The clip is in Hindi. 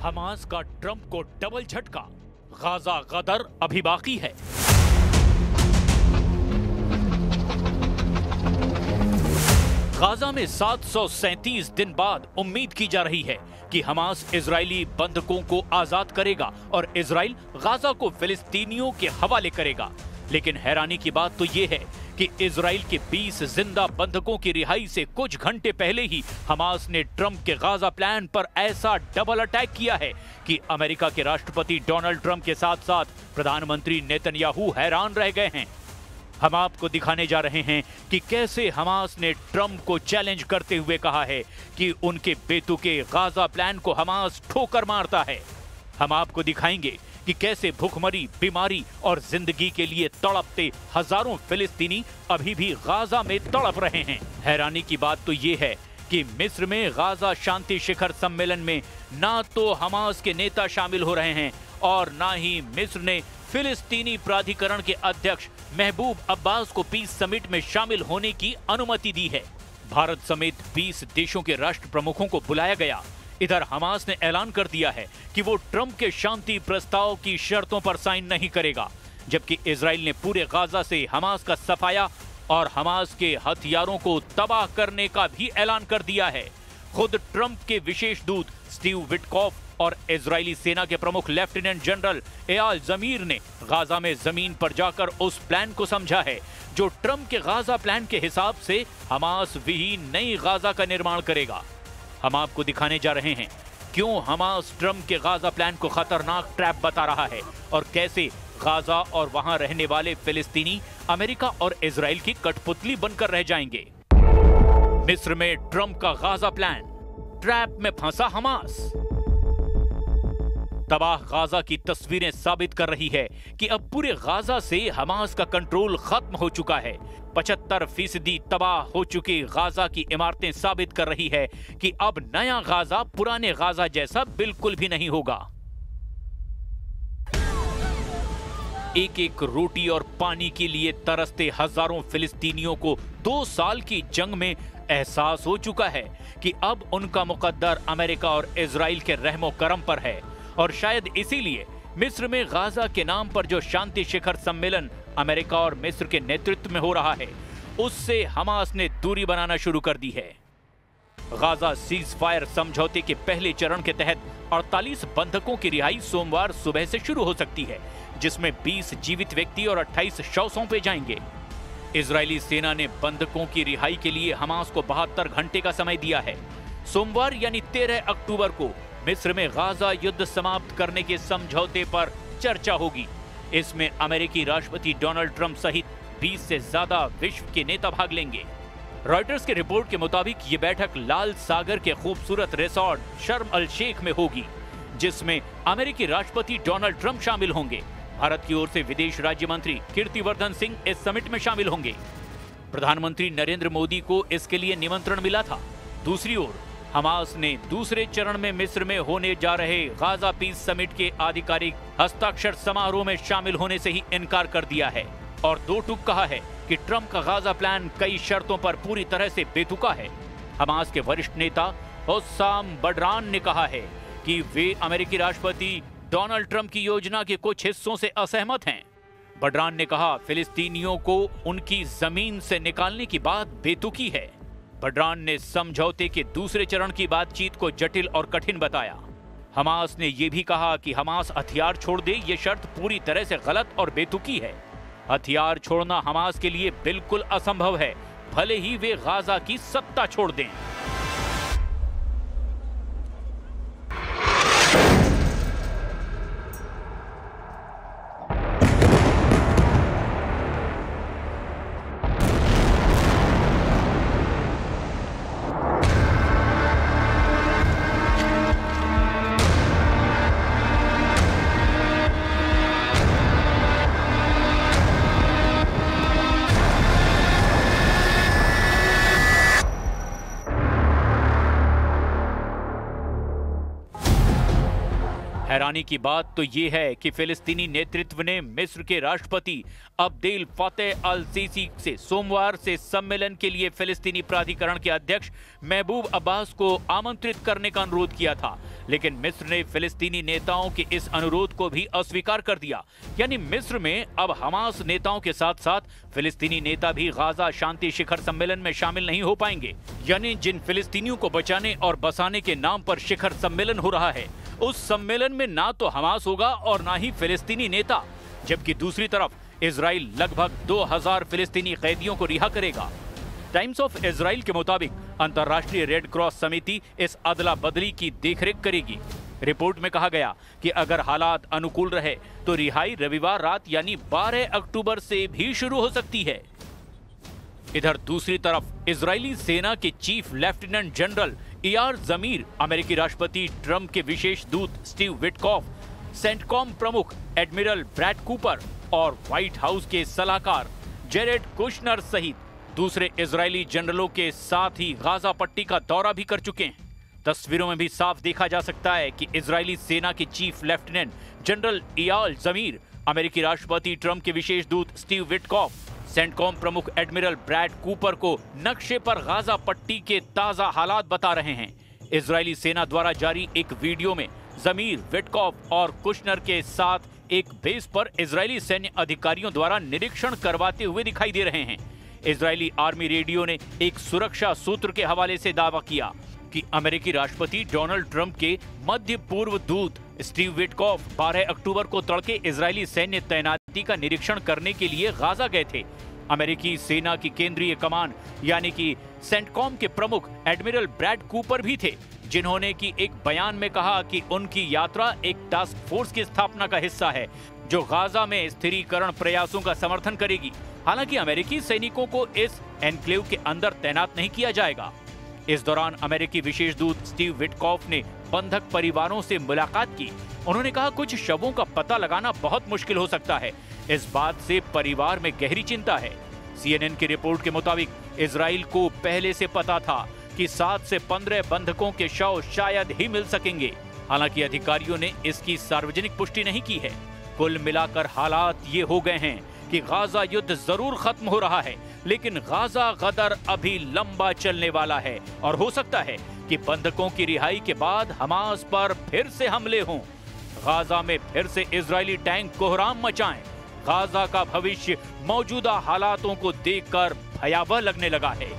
हमास का ट्रंप को डबल झटका, गाजा गदर अभी बाकी है। गाजा में 737 दिन बाद उम्मीद की जा रही है कि हमास इजरायली बंधकों को आजाद करेगा और इजराइल गाजा को फिलिस्तीनियों के हवाले करेगा। लेकिन हैरानी की बात तो यह है कि इजराइल के 20 जिंदा बंधकों की रिहाई से कुछ घंटे पहले ही हमास ने ट्रंप के गाजा प्लान पर ऐसा डबल अटैक किया है कि अमेरिका के राष्ट्रपति डोनाल्ड ट्रंप के साथ साथ प्रधानमंत्री नेतन्याहू हैरान रह गए हैं। हम आपको दिखाने जा रहे हैं कि कैसे हमास ने ट्रंप को चैलेंज करते हुए कहा है कि उनके बेतुके गाजा प्लान को हमास ठोकर मारता है। हम आपको दिखाएंगे कि कैसे भूखमरी, बीमारी और जिंदगी के लिए तड़पते हजारों फिलिस्तीनी अभी भी गाजा में तड़प रहे हैं। हैरानी की बात तो ये है कि मिस्र में गाजा शांति शिखर सम्मेलन में ना तो हमास के नेता शामिल हो रहे हैं और ना ही मिस्र ने फिलिस्तीनी प्राधिकरण के अध्यक्ष महबूब अब्बास को पीस समिट में शामिल होने की अनुमति दी है। भारत समेत 20 देशों के राष्ट्र प्रमुखों को बुलाया गया। इधर हमास ने ऐलान कर दिया है कि वो ट्रंप के शांति प्रस्ताव की शर्तों पर साइन नहीं करेगा, जबकि इजराइल ने पूरे गाजा से हमास का सफाया और हमास के हथियारों को तबाह करने का भी ऐलान कर दिया है। खुद ट्रंप के विशेष दूत स्टीव विटकॉफ और इजरायली सेना के प्रमुख लेफ्टिनेंट जनरल एयाल जमीर ने गाजा में जमीन पर जाकर उस प्लान को समझा है जो ट्रंप के गाजा प्लान के हिसाब से हमास विहीन नई गाजा का निर्माण करेगा। हम आपको दिखाने जा रहे हैं क्यों हमास ट्रंप के गाजा प्लान को खतरनाक ट्रैप बता रहा है और कैसे गाजा और वहां रहने वाले फिलिस्तीनी अमेरिका और इजराइल की कठपुतली बनकर रह जाएंगे। मिस्र में ट्रंप का गाजा प्लान, ट्रैप में फंसा हमास। तबाह गाजा की तस्वीरें साबित कर रही है कि अब पूरे गाजा से हमास का कंट्रोल खत्म हो चुका है। 75% तबाह हो चुकी गाजा की इमारतें साबित कर रही है कि अब नया गाजा पुराने गाजा जैसा बिल्कुल भी नहीं होगा। एक एक रोटी और पानी के लिए तरसते हजारों फिलिस्तीनियों को 2 साल की जंग में एहसास हो चुका है कि अब उनका मुकद्दर अमेरिका और इजराइल के रहमो करम पर है। और शायद इसीलिए मिस्र में गाजा के नाम पर जो शांति शिखर सम्मेलन अमेरिका और मिस्र के नेतृत्व में हो रहा है, उससे हमास ने दूरी बनाना शुरू कर दी है। गाजा सीज फायर समझौते के पहले चरण के तहत 48 बंधकों की रिहाई सोमवार सुबह से शुरू हो सकती है, जिसमें 20 जीवित व्यक्ति और 28 शव सौंपे जाएंगे। इजरायली सेना ने बंधकों की रिहाई के लिए हमास को 72 घंटे का समय दिया है। सोमवार यानी 13 अक्टूबर को मिस्र में गाजा युद्ध समाप्त करने के समझौते पर चर्चा होगी। इसमें अमेरिकी राष्ट्रपति डोनाल्ड ट्रंप सहित 20 से ज्यादा विश्व के नेता भाग लेंगे। रॉयटर्स की रिपोर्ट के मुताबिक ये बैठक लाल सागर के खूबसूरत रिसोर्ट शर्म अल शेख में होगी, जिसमें अमेरिकी राष्ट्रपति डोनाल्ड ट्रंप शामिल होंगे। भारत की ओर से विदेश राज्य मंत्री कीर्तिवर्धन सिंह इस समिट में शामिल होंगे। प्रधानमंत्री नरेंद्र मोदी को इसके लिए निमंत्रण मिला था। दूसरी ओर हमास ने दूसरे चरण में मिस्र में होने जा रहे गाजा पीस समिट के आधिकारिक हस्ताक्षर समारोह में शामिल होने से ही इनकार कर दिया है और दो टूक कहा है कि ट्रंप का गाजा प्लान कई शर्तों पर पूरी तरह से बेतुका है। हमास के वरिष्ठ नेता हुस्साम बडरान ने कहा है कि वे अमेरिकी राष्ट्रपति डोनाल्ड ट्रंप की योजना के कुछ हिस्सों से असहमत हैं। बडरान ने कहा, फिलिस्तीनियों को उनकी जमीन से निकालने की बात बेतुकी है। बडरान ने समझौते के दूसरे चरण की बातचीत को जटिल और कठिन बताया। हमास ने यह भी कहा कि हमास हथियार छोड़ दे, ये शर्त पूरी तरह से गलत और बेतुकी है। हथियार छोड़ना हमास के लिए बिल्कुल असंभव है, भले ही वे गाजा की सत्ता छोड़ दें। हैरानी की बात तो ये है कि फिलिस्तीनी नेतृत्व ने मिस्र के राष्ट्रपति अब्देल फतेह अल सीसी से सोमवार से सम्मेलन के लिए फिलिस्तीनी प्राधिकरण के अध्यक्ष महबूब अब्बास को आमंत्रित करने का अनुरोध किया था, लेकिन मिस्र ने फिलिस्तीनी नेताओं के इस अनुरोध को भी अस्वीकार कर दिया। यानी मिस्र में अब हमास नेताओं के साथ साथ फिलिस्तीनी नेता भी गाजा शांति शिखर सम्मेलन में शामिल नहीं हो पाएंगे। यानी जिन फिलिस्तीनियों को बचाने और बसाने के नाम पर शिखर सम्मेलन हो रहा है, उस सम्मेलन में ना तो हमास होगा और ना ही फिलिस्तीनी नेता। जबकि दूसरी तरफ इजराइल लगभग 2000 फिलिस्तीनी कैदियों को रिहा करेगा। टाइम्स ऑफ इजराइल के मुताबिक अंतर्राष्ट्रीय रेड क्रॉस समिति इस अदला बदली की देखरेख करेगी। रिपोर्ट में कहा गया कि अगर हालात अनुकूल रहे तो रिहाई रविवार रात यानी 12 अक्टूबर से भी शुरू हो सकती है। इधर दूसरी तरफ इजरायली सेना के चीफ लेफ्टिनेंट जनरल इयार जमीर, अमेरिकी राष्ट्रपति ट्रंप के विशेष दूत स्टीव विटकॉफ, सेंटकॉम प्रमुख एडमिरल ब्रैड कूपर और व्हाइट हाउस के सलाहकार जेरेड कुशनर सहित दूसरे इजरायली जनरलों के साथ ही गाजा पट्टी का दौरा भी कर चुके हैं। तस्वीरों में भी साफ देखा जा सकता है कि इजरायली सेना के चीफ लेफ्टिनेंट जनरल इयाल जमीर, अमेरिकी राष्ट्रपति ट्रंप के विशेष दूत स्टीव विटकॉफ, सेंटकॉम प्रमुख एडमिरल ब्रैड कूपर को नक्शे पर गाजा पट्टी के ताजा हालात बता रहे हैं। इजरायली सेना द्वारा जारी एक वीडियो में जमीर, विटकॉफ और कुशनर के साथ एक बेस पर इजरायली सैन्य अधिकारियों द्वारा निरीक्षण करवाते हुए दिखाई दे रहे हैं। इजरायली आर्मी रेडियो ने एक सुरक्षा सूत्र के हवाले से दावा किया कि अमेरिकी राष्ट्रपति डोनाल्ड ट्रंप के मध्य पूर्व दूत स्टीव विटकॉफ 12 अक्टूबर को तड़के इजरायली सैन्य तैनाती का निरीक्षण करने के लिए गाजा गए थे। अमेरिकी सेना की केंद्रीय कमान यानी कि सेंटकॉम के प्रमुख एडमिरल ब्रैड कूपर भी थे, जिन्होंने की एक बयान में कहा कि उनकी यात्रा एक टास्क फोर्स की स्थापना का हिस्सा है जो गाजा में स्थिरीकरण प्रयासों का समर्थन करेगी। हालांकि अमेरिकी सैनिकों को इस एनक्लेव के अंदर तैनात नहीं किया जाएगा। इस दौरान अमेरिकी विशेष दूत स्टीव विटकॉफ ने बंधक परिवारों से मुलाकात की। उन्होंने कहा कुछ शवों का पता लगाना बहुत मुश्किल हो सकता है। इस बात से परिवार में गहरी चिंता है। CNN की रिपोर्ट के मुताबिक इजराइल को पहले से पता था कि 7 से 15 बंधकों के शव शायद ही मिल सकेंगे। हालांकि अधिकारियों ने इसकी सार्वजनिक पुष्टि नहीं की है। कुल मिलाकर हालात ये हो गए हैं कि गाजा युद्ध जरूर खत्म हो रहा है, लेकिन गाजा गदर अभी लंबा चलने वाला है और हो सकता है कि बंधकों की रिहाई के बाद हमास पर फिर से हमले हों। गाजा में फिर से इजरायली टैंक कोहराम मचाएं। गाजा का भविष्य मौजूदा हालातों को देखकर भयावह लगने लगा है।